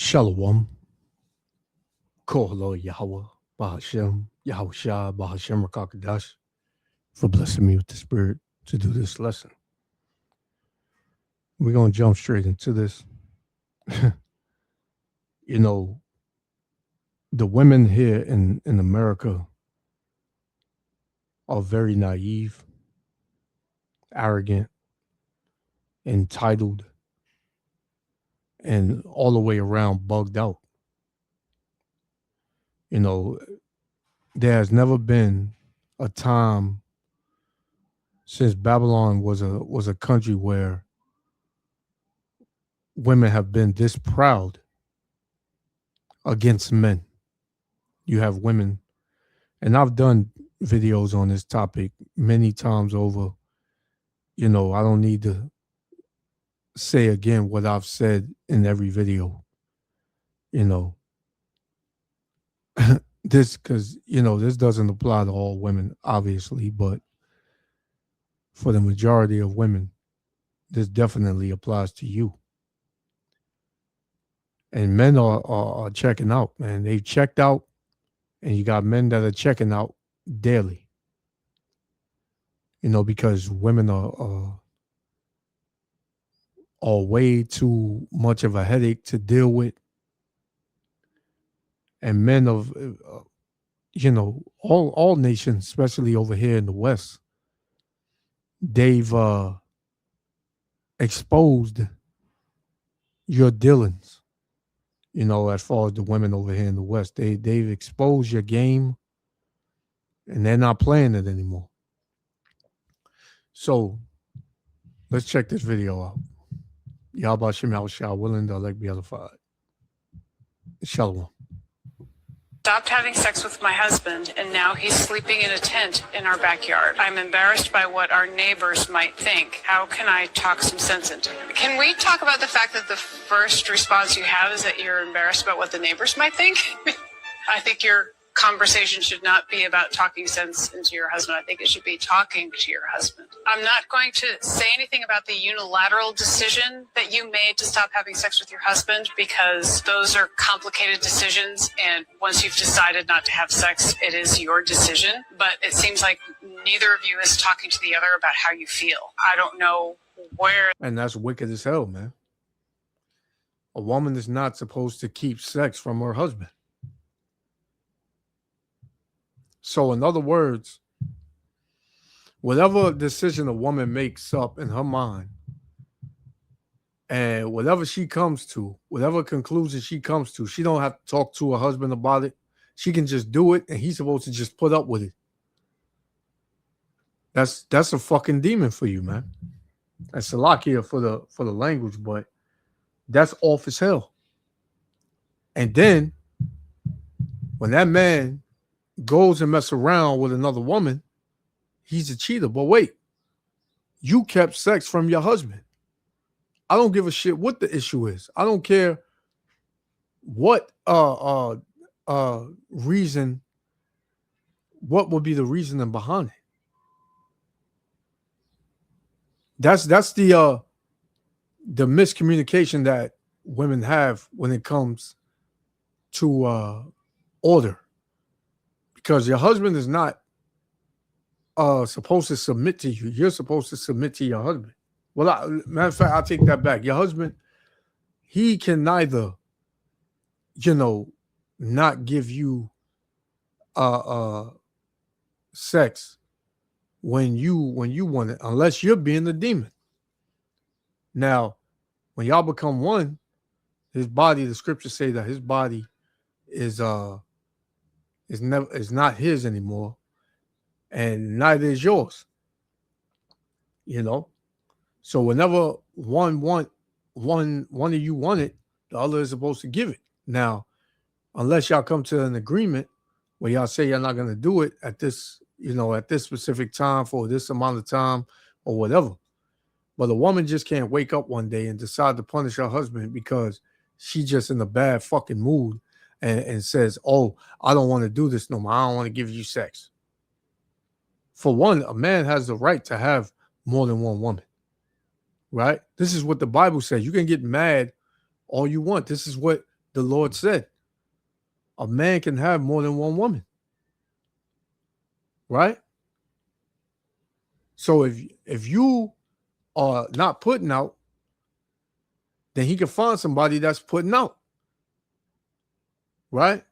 Shalom, Kohalo Yahweh, Bahashem, Yahushua, Bahashem Rakakadash, for blessing me with the spirit to do this lesson. We're going to jump straight into this. You know, the women here in America are very naive, arrogant, entitled, and all the way around bugged out. You know, there has never been a time since Babylon was a country where women have been this proud against men. You have women, and I've done videos on this topic many times over. You know, I don't need to say again what I've said in every video. You know, this because, this doesn't apply to all women, obviously, but for the majority of women, this definitely applies to you. And men are checking out, man. They've checked out, and you got men that are checking out daily. Because women are way too much of a headache to deal with. And men of, all nations, especially over here in the West, they've exposed your dealings. As far as the women over here in the West, they've exposed your game, and they're not playing it anymore. So let's check this video out. Yahweh Shem Yahushua, willing to elect be edified. Shalom. Stopped having sex with my husband, and now he's sleeping in a tent in our backyard. I'm embarrassed by what our neighbors might think. How can I talk some sense into him? Can we talk about the fact that the first response you have is that you're embarrassed about what the neighbors might think? I think your conversation should not be about talking sense into your husband. I think it should be talking to your husband. I'm not going to say anything about the unilateral decision that you made to stop having sex with your husband, because those are complicated decisions, and once you've decided not to have sex, it is your decision. But it seems like neither of you is talking to the other about how you feel. I don't know where. And that's wicked as hell, man. A woman is not supposed to keep sex from her husband. So in other words, whatever decision a woman makes up in her mind, and whatever she comes to, whatever conclusion she comes to, she don't have to talk to her husband about it. She can just do it, and he's supposed to just put up with it. That's a fucking demon for you, man. That's a lock here for the language, but that's off as hell. And then when that man goes and mess around with another woman, he's a cheater. But wait, you kept sex from your husband. I don't give a shit what the issue is. I don't care what reason, what would be the reasoning behind it. That's the miscommunication that women have when it comes to order. Because your husband is not supposed to submit to you. You're supposed to submit to your husband. Well, matter of fact, I'll take that back. Your husband, he can neither, not give you sex when you want it, unless you're being the demon. Now, when y'all become one, his body, the scriptures say that his body is not his anymore, and neither is yours. So whenever one of you want it, the other is supposed to give it. Now, unless y'all come to an agreement where y'all say you're not going to do it at this, at this specific time for this amount of time or whatever. But a woman just can't wake up one day and decide to punish her husband because she's just in a bad fucking mood and says, oh, I don't want to do this no more. I don't want to give you sex. For one, a man has the right to have more than one woman, right? This is what the Bible says. You can get mad all you want. This is what the Lord said a man can have more than one woman, right? So if you are not putting out, then he can find somebody that's putting out, right?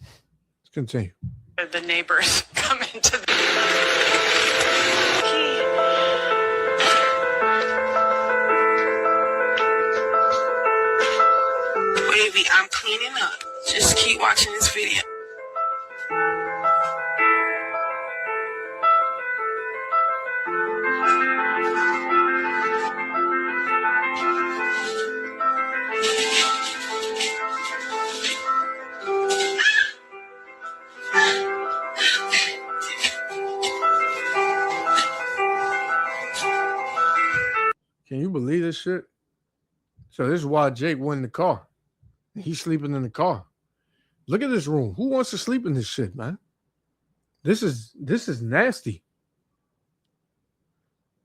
Let's continue. The neighbors come into the... Baby, I'm cleaning up. Just keep watching this video. Can you believe this shit? So this is why Jake went in the car. He's sleeping in the car. Look at this room. Who wants to sleep in this shit, man? This is nasty.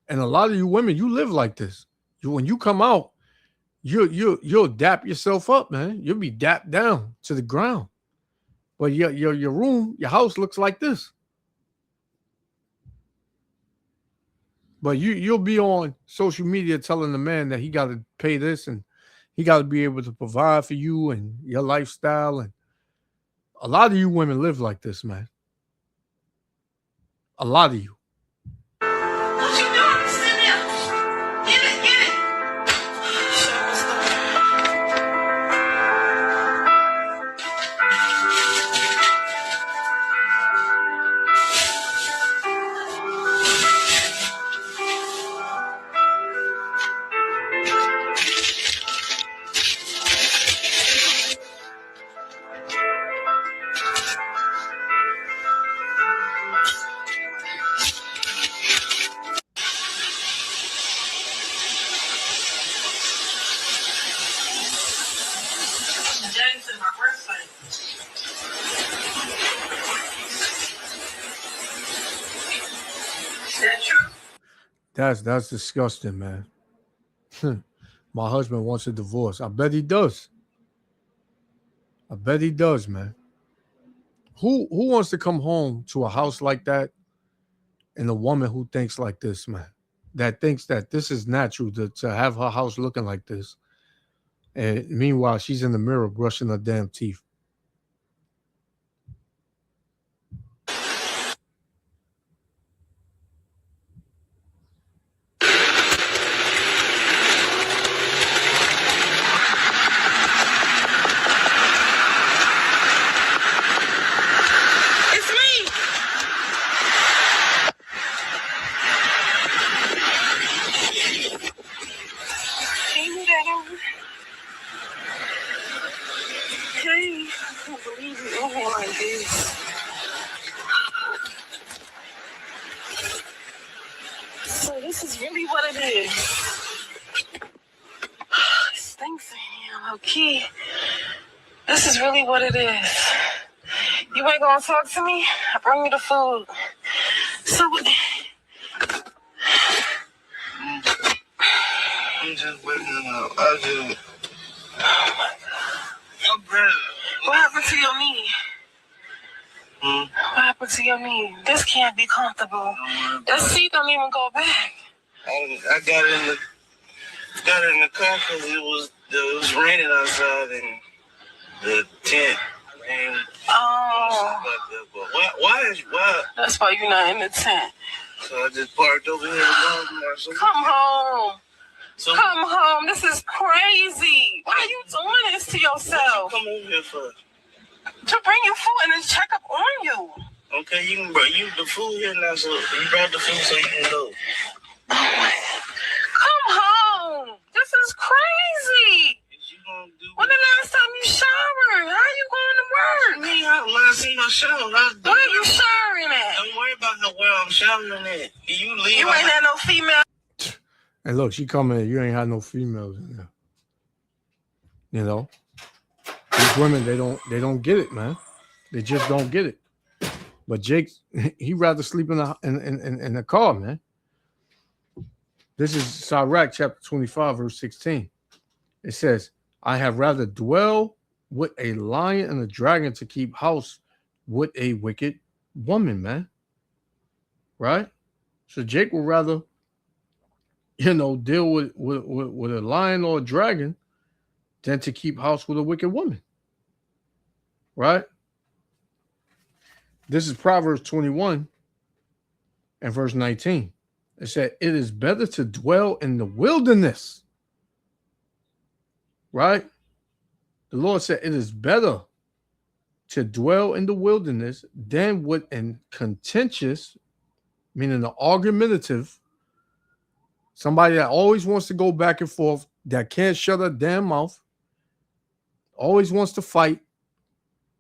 And a lot of you women, you live like this. When you come out, you'll dap yourself up, man. You'll be dapped down to the ground. But your room, your house looks like this. But you'll be on social media telling the man that he got to pay this and he got to be able to provide for you and your lifestyle. And a lot of you women live like this, man. A lot of you. What you doing? Sit down. Get it, get it. Daddy's in my workplace. Is that true? That's disgusting, man. My husband wants a divorce. I bet he does. I bet he does, man. Who wants to come home to a house like that and a woman who thinks like this, man? That thinks that this is natural to have her house looking like this. And meanwhile, she's in the mirror brushing her damn teeth. It's me. Can you move that over? Hey, I can't believe you in here like this. So this is really what it is. It stinks in here, low key. This is really what it is. You ain't gonna talk to me? I bring you the food. So what? I'm just waking up. I just. Oh my God. I'm bad. What happened to your knee? What happened to your knee? This can't be comfortable. That seat don't even go back. I got in the car because it was raining outside and the tent. And Oh, but why? that's why you're not in the tent. So I just parked over here in Walmart. So Come home. So Come home. This is crazy. Why are you doing this to yourself? come over here for? To bring you food and then check up on you. Okay, you can bring the food here now. So you brought the food so you can go. Oh my God. Come home. This is crazy. Is you gonna do? When the last time you showered? How you going to work? Me, last time I showered. Where are you showering at? Don't worry about where I'm showering at. You leave. You ain't had no female. And look, she coming in. You ain't had no females in there. You know, these women, they don't get it, man. They just don't get it. But Jake, he rather sleep in the car, man. This is Sirach chapter 25, verse 16. It says, I have rather dwell with a lion and a dragon to keep house with a wicked woman, man. Right? So Jake would rather, deal with a lion or a dragon than to keep house with a wicked woman. Right? This is Proverbs 21 and verse 19. It said, it is better to dwell in the wilderness. Right? The Lord said, it is better to dwell in the wilderness than with an contentious, meaning the argumentative, somebody that always wants to go back and forth, that can't shut her damn mouth, always wants to fight,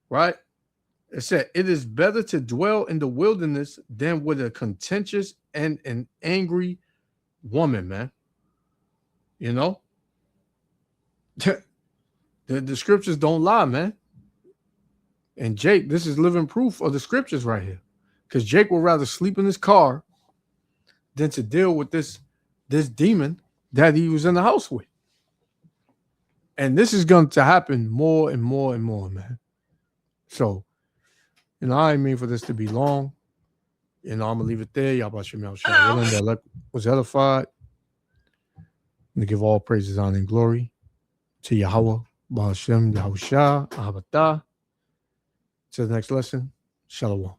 right? It said, it is better to dwell in the wilderness than with a contentious and an angry woman, man. The scriptures don't lie, man. And Jake, this is living proof of the scriptures right here. Because Jake would rather sleep in his car than to deal with this demon that he was in the house with. And this is going to happen more and more and more, man. So, I didn't mean for this to be long. I'm going to leave it there. Y'all about your mouth shut. That was edified. I'm going to give all praises, honor, and glory to Yahweh, Ba'ashem, Yahushua, Ahabatah. To the next lesson, Shalom.